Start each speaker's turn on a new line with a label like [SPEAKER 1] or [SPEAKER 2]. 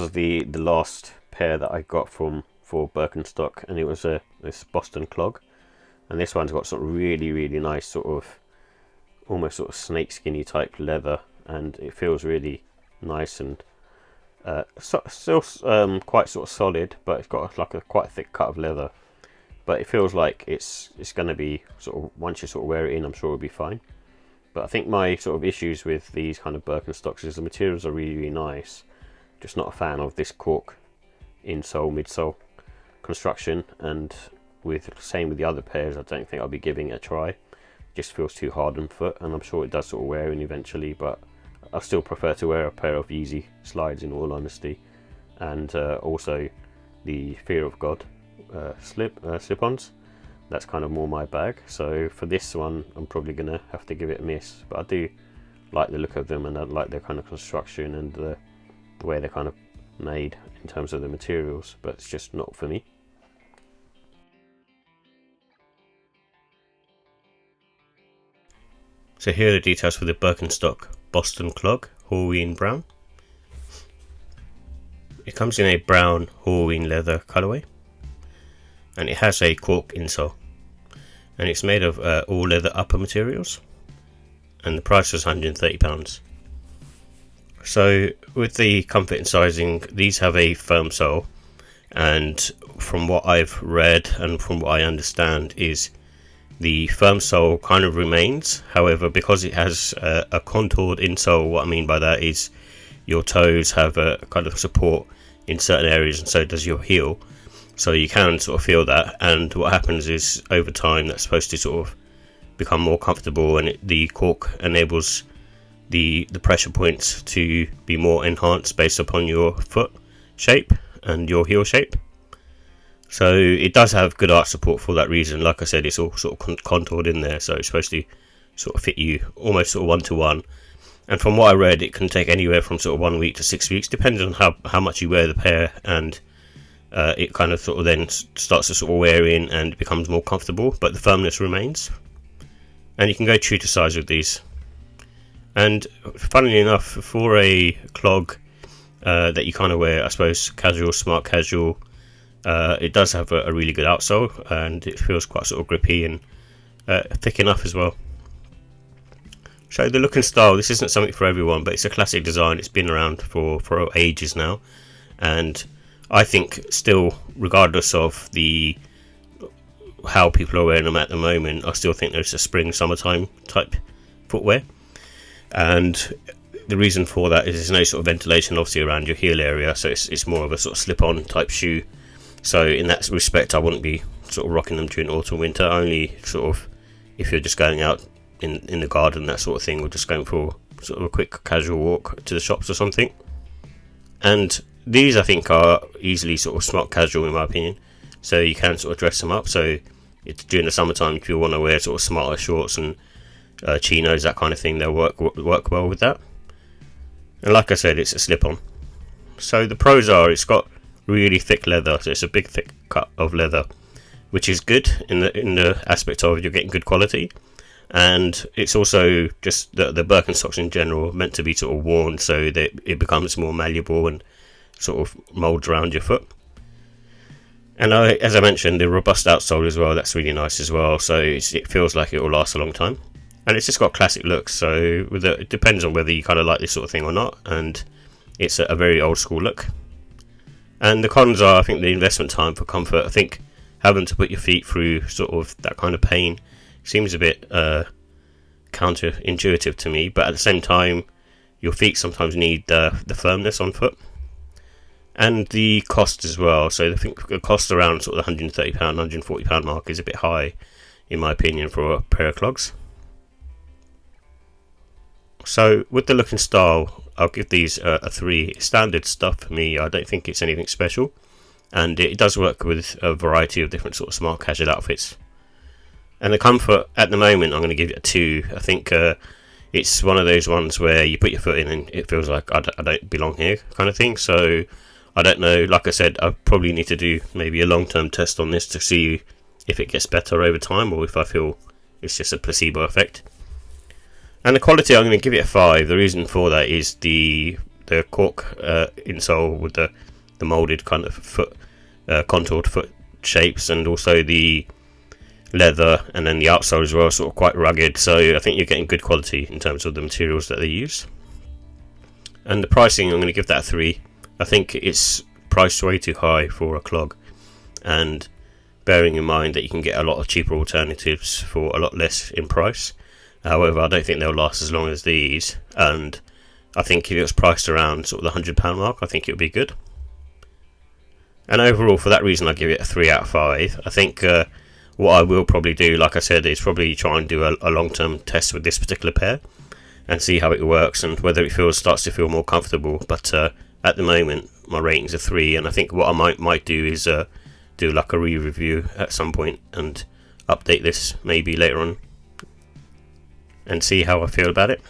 [SPEAKER 1] was the last pair that I got for Birkenstock, and it was this Boston Clog, and this one's got sort of really nice sort of almost sort of snake skinny type leather, and it feels really nice and still quite sort of solid, but it's got like a quite thick cut of leather. But it feels like it's going to be sort of, once you sort of wear it in, I'm sure it'll be fine. But I think my sort of issues with these kind of Birkenstocks is the materials are really nice. Just not a fan of this cork insole, midsole construction, and same with the other pairs, I don't think I'll be giving it a try. It just feels too hard on foot, and I'm sure it does sort of wear in eventually, but I still prefer to wear a pair of Yeezy slides in all honesty, and also the Fear of God slip-ons. That's kind of more my bag, so for this one I'm probably gonna have to give it a miss, but I do like the look of them, and I like their kind of construction and the way they're kind of made in terms of the materials, but it's just not for me. So here are the details for the Birkenstock Boston Clog Horween Brown. It comes in a brown Horween leather colourway, and it has a cork insole, and it's made of all leather upper materials, and the price was £130. So with the comfort and sizing, these have a firm sole, and from what I've read and from what I understand is the firm sole kind of remains. However, because it has a contoured insole, what I mean by that is your toes have a kind of support in certain areas, and so does your heel. So you can sort of feel that, and what happens is over time that's supposed to sort of become more comfortable, and the cork enables the pressure points to be more enhanced based upon your foot shape and your heel shape. So it does have good arch support for that reason. Like I said, it's all sort of contoured in there, so it's supposed to sort of fit you almost sort of one-to-one. And from what I read, it can take anywhere from sort of 1 week to 6 weeks, depending on how much you wear the pair, and it kind of sort of then starts to sort of wear in and becomes more comfortable, but the firmness remains. And you can go true to size with these. And funnily enough, for a clog that you kind of wear, I suppose, casual, smart casual, it does have a really good outsole, and it feels quite sort of grippy and thick enough as well. So the look and style, this isn't something for everyone, but it's a classic design. It's been around for ages now, and I think still, regardless of how people are wearing them at the moment, I still think there's a spring summertime type footwear. And the reason for that is there's no sort of ventilation obviously around your heel area, so it's more of a sort of slip-on type shoe. So in that respect, I wouldn't be sort of rocking them during autumn winter, only sort of if you're just going out in the garden, that sort of thing, or just going for sort of a quick casual walk to the shops or something. And these I think are easily sort of smart casual in my opinion, so you can sort of dress them up. So it's during the summertime, if you want to wear sort of smarter shorts and chinos, that kind of thing, they'll work well with that. And like I said, it's a slip-on. So the pros are, it's got really thick leather, so it's a big thick cut of leather, which is good in the aspect of you're getting good quality. And it's also just the Birkenstocks in general meant to be sort of worn so that it becomes more malleable and sort of molds around your foot. And as I mentioned, the robust outsole as well, that's really nice as well, so it feels like it will last a long time. And it's just got classic looks, so it depends on whether you kind of like this sort of thing or not, and it's a very old school look. And the cons are, I think, the investment time for comfort. I think having to put your feet through sort of that kind of pain seems a bit counterintuitive to me, but at the same time your feet sometimes need the firmness on foot. And the cost as well, so I think the cost around sort of the £130, £140 mark is a bit high in my opinion for a pair of clogs. So with the look and style, I'll give these a 3. Standard stuff for me. I don't think it's anything special, and it does work with a variety of different sort of smart casual outfits. And the comfort at the moment, I'm going to give it a 2. I think it's one of those ones where you put your foot in and it feels like I don't belong here kind of thing. So I don't know, like I said, I probably need to do maybe a long-term test on this to see if it gets better over time, or if I feel it's just a placebo effect. And the quality, I'm going to give it a 5. The reason for that is the the cork insole with the molded kind of foot, contoured foot shapes, and also the leather, and then the outsole as well, sort of quite rugged. So I think you're getting good quality in terms of the materials that they use. And the pricing, I'm going to give that a 3. I think it's priced way too high for a clog, and bearing in mind that you can get a lot of cheaper alternatives for a lot less in price. However, I don't think they'll last as long as these, and I think if it was priced around sort of the £100 mark, I think it would be good. And overall, for that reason, I give it a 3 out of 5. I think what I will probably do, like I said, is probably try and do a long-term test with this particular pair and see how it works and whether it starts to feel more comfortable. But at the moment, my rating's a 3, and I think what I might do is do like a re-review at some point and update this maybe later on and see how I feel about it.